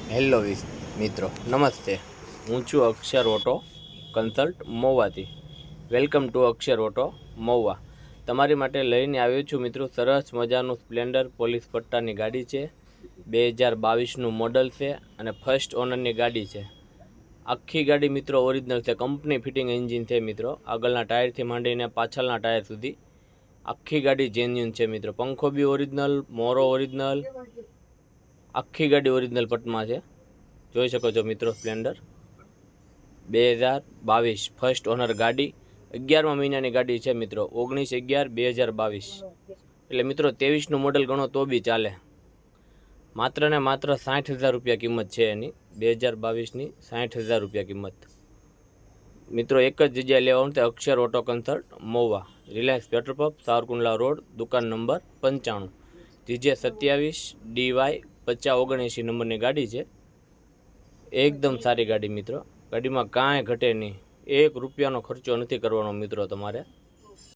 Hello મિત્રો, નમસ્તે. હું છું અક્ષર ઓટો કન્સલ્ટ મહુવાથી. Welcome to Akshar auto Mahuva. તમારી માટે લઈને આવ્યો છું મિત્રો સરસ મજાનું સ્પ્લેન્ડર પોલીસ પટ્ટાની ગાડી છે. 2022નું મોડલ છે અને ફર્સ્ટ ઓનરની ગાડી છે. આખી ગાડી મિત્રો ઓરિજિનલ છે, કંપની ફિટિંગ એન્જિન છે મિત્રો. આગળના ટાયરથી માંડીને પાછળના ટાયર સુધી આખી ગાડી જેન્યુન છે મિત્રો. પંખો બી ઓરિજિનલ, મોરો ઓરિજિનલ, આખી ગાડી ઓરિજિનલ પટમાં છે. જોઈ શકો છો મિત્રો સ્પ્લેન્ડર 2022 ફર્સ્ટ ઓનર ગાડી. 11મા મહિનાની ગાડી છે મિત્રો. 19/11/2022 એટલે મિત્રો 23નું મોડલ ગણો તો બી ચાલે. માત્ર ને માત્ર 60,000 રૂપિયા કિંમત છે એની. 2022ની 60,000 રૂપિયા કિંમત. મિત્રો એક જ જગ્યાએ લેવાનું છે, Akshar auto consult Mahuva, Reliance petrol pump, Savarkundla road, દુકાન નંબર 95, GJ 27 DY 5079 નંબરની ગાડી છે. એકદમ સારી ગાડી મિત્રો. ગાડીમાં કાંઈ ઘટે નહીં. ₹1 ખર્ચો નથી કરવાનો મિત્રો તમારે.